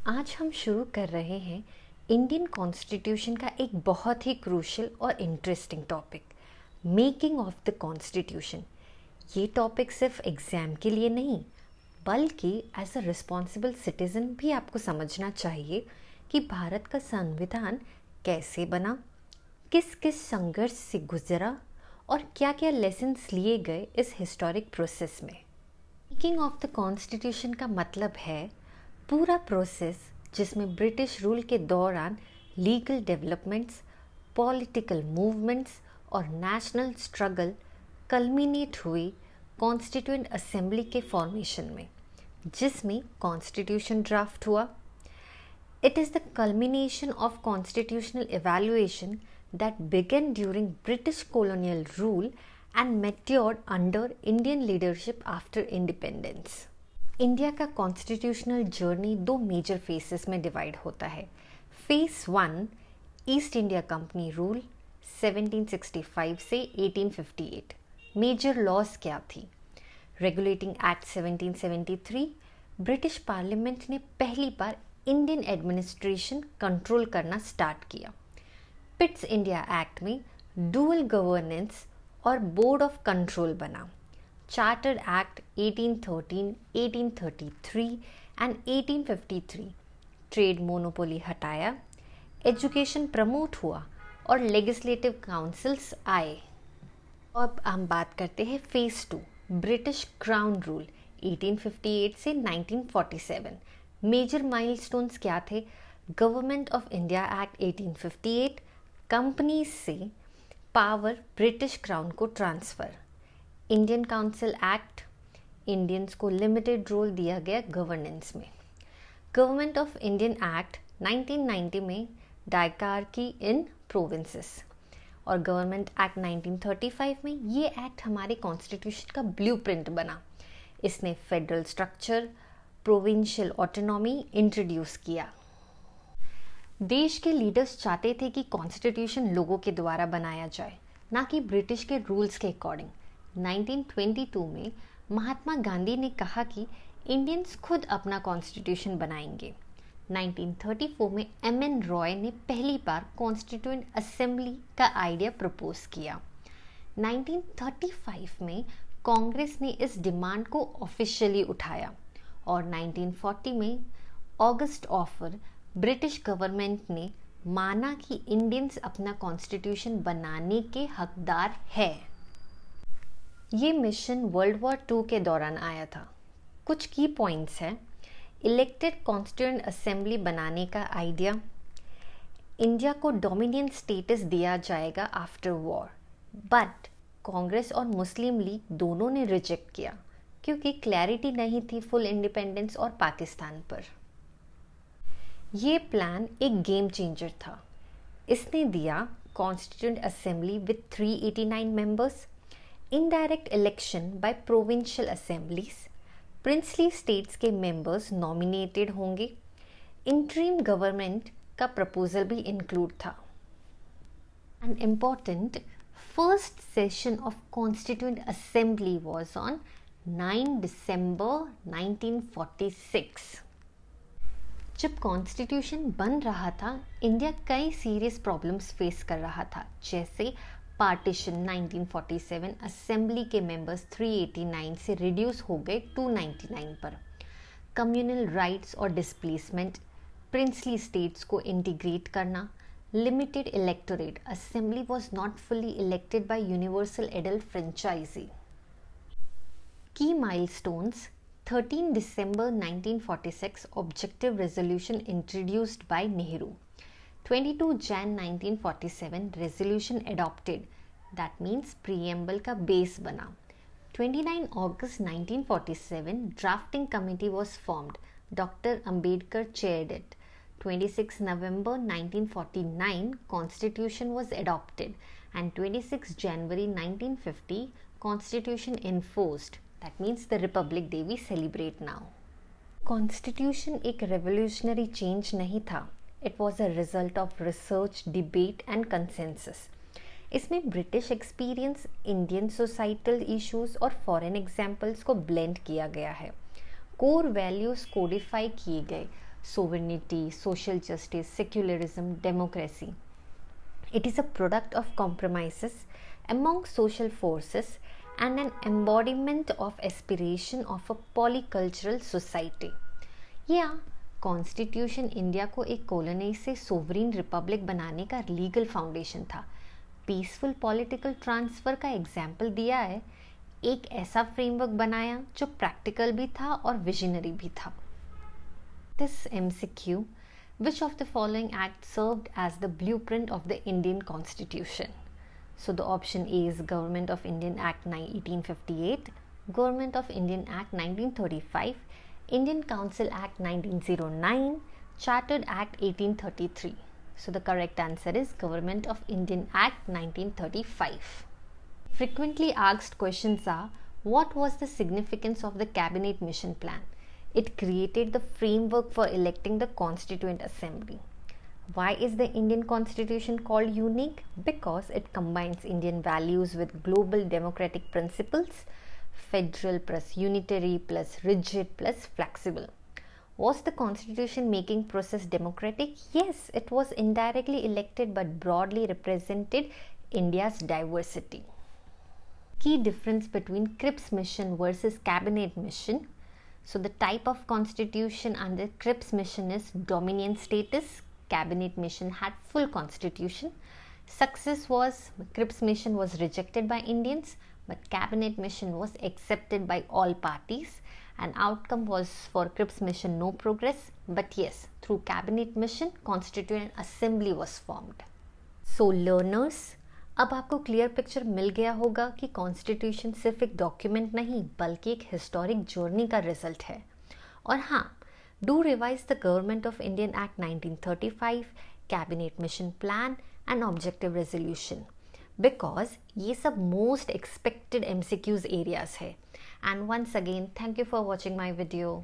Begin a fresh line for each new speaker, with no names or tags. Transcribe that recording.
आज हम शुरू कर रहे हैं इंडियन कॉन्स्टिट्यूशन का एक बहुत ही क्रूशियल और interesting topic, making of the constitution. ये टॉपिक सिर्फ एग्ज़ाम के लिए नहीं बल्कि एज अ रिस्पॉन्सिबल सिटीज़न भी आपको समझना चाहिए कि भारत का संविधान कैसे बना, किस किस संघर्ष से गुजरा और क्या क्या लेसन्स लिए गए इस हिस्टोरिक प्रोसेस में। मेकिंग ऑफ द कॉन्स्टिट्यूशन का मतलब है पूरा प्रोसेस जिसमें ब्रिटिश रूल के दौरान लीगल डेवलपमेंट्स, पॉलिटिकल मूवमेंट्स और नेशनल स्ट्रगल कल्मिनेट हुई कॉन्स्टिट्यूएंट असेंबली के फॉर्मेशन में, जिसमें कॉन्स्टिट्यूशन ड्राफ्ट हुआ। It is the culmination of constitutional evaluation that began during British colonial rule and matured under Indian leadership after independence. India का constitutional journey दो major faces में divide होता है। Face 1 east India company rule 1765 से 1858। Major laws क्या थी? Regulating act 1773, British parliament ने पहली बार इंडियन एडमिनिस्ट्रेशन कंट्रोल करना स्टार्ट किया। पिट्स इंडिया एक्ट में डुअल गवर्नेंस और बोर्ड ऑफ कंट्रोल बना। Charter act 1813, 1833 and 1853 trade monopoly हटाया, एजुकेशन प्रमोट हुआ और लेजिस्लेटिव काउंसिल्स आए। अब हम बात करते हैं फेस 2 ब्रिटिश क्राउन रूल 1858 से 1947। मेजर माइलस्टोन्स क्या थे? Government of India act 1858, companies से पावर ब्रिटिश क्राउन को transfer. Indian council act, Indians को लिमिटेड रोल दिया गया गवर्नेंस में। गवर्नमेंट ऑफ इंडियन एक्ट 1990 में डायकार्की इन प्रोविंसेस और गवर्नमेंट एक्ट 1935 में ये एक्ट हमारे कॉन्स्टिट्यूशन का ब्लूप्रिंट बना। इसने federal structure, provincial autonomy introduce किया। देश के लीडर्स चाहते थे कि कॉन्स्टिट्यूशन लोगों के द्वारा बनाया जाए, ना कि ब्रिटिश के रूल्स के अकॉर्डिंग। 1922 में महात्मा गांधी ने कहा कि इंडियंस खुद अपना कॉन्स्टिट्यूशन बनाएंगे। 1934 में एम.एन. रॉय ने पहली बार कॉन्स्टिट्यूएंट असेंबली का आइडिया प्रपोज किया। 1935 में कांग्रेस ने इस डिमांड को ऑफिशियली उठाया और 1940 में ऑगस्ट ऑफर ब्रिटिश गवर्नमेंट ने माना कि इंडियंस अपना कॉन्स्टिट्यूशन बनाने के हकदार है। ये मिशन वर्ल्ड वॉर 2 के दौरान आया था। कुछ की पॉइंट्स हैं। इलेक्टेड कॉन्स्टिट्यूएंट असेंबली बनाने का आइडिया, इंडिया को डोमिनियन स्टेटस दिया जाएगा आफ्टर वॉर, बट कांग्रेस और मुस्लिम लीग दोनों ने रिजेक्ट किया क्योंकि क्लैरिटी नहीं थी फुल इंडिपेंडेंस और पाकिस्तान पर। ये प्लान एक गेम चेंजर था। इसने दिया constituent assembly with 389 members, indirect election by provincial assemblies, princely states के मेंबर्स नॉमिनेटेड होंगे, इंटरिम गवर्नमेंट का प्रपोजल भी इंक्लूड था। An important first session of constituent assembly was on 9 December 1946। जब कॉन्स्टिट्यूशन बन रहा था, इंडिया कई सीरियस प्रॉब्लम्स फेस कर रहा था, जैसे पार्टीशन 1947, असेंबली के मेंबर्स 389 से रिड्यूस हो गए 299 पर, कम्युनल राइट्स और डिस्प्लेसमेंट, प्रिंसली स्टेट्स को इंटीग्रेट करना, limited electorate, assembly was not fully elected by universal adult franchise. Key milestones 13 December 1946 objective resolution introduced by Nehru. 22 Jan 1947 resolution adopted, that means preamble का base बना। 29 August 1947 drafting committee was formed, doctor Ambedkar chaired it. 26 November 1949 constitution was adopted and 26 January 1950 constitution enforced, that means the republic day we celebrate now. Constitution एक revolutionary change नहीं था, it was a result of research, debate and consensus. इसमें British experience, Indian societal issues और foreign examples को blend किया गया है। Core values Codify किए गए, sovereignty, social justice, secularism, democracy. It is a product of compromises among social forces and an embodiment of aspiration of a polycultural society. Yeah, constitution India को एक colony से sovereign Republic बनाने का legal foundation था. Peaceful political transfer का example दिया है. एक ऐसा फ्रेमवर्क बनाया जो प्रैक्टिकल भी था और विजनरी भी था. This MCQ, which of the following act served as the blueprint of the Indian Constitution? So the option A is Government of Indian Act 1858, Government of Indian Act 1935, Indian Council Act 1909, Chartered Act 1833. So the correct answer is Government of Indian Act 1935. Frequently asked questions are, what was the significance of the Cabinet Mission Plan? It created the framework for electing the Constituent Assembly. Why is the Indian Constitution called unique? Because it combines Indian values with global democratic principles, federal plus unitary plus rigid plus flexible. Was the constitution making process democratic? Yes, it was indirectly elected but broadly represented India's diversity. Key difference between Cripps mission versus Cabinet mission. So the type of constitution under Cripps mission is dominion status. Cabinet mission had full constitution. Success was Cripps mission was rejected by Indians, but Cabinet mission was accepted by all parties. And outcome was for Cripps mission no progress, but yes, through Cabinet mission, Constituent Assembly was formed. So learners, अब आपको clear picture मिल गया होगा कि constitution सिर्फ एक document नहीं बल्कि एक हिस्टोरिक जर्नी का रिजल्ट है. और हाँ, do revise the government of Indian act 1935, cabinet mission plan and objective resolution, because ये सब मोस्ट एक्सपेक्टेड MCQs एरियाज है. And once again, thank you for watching my video.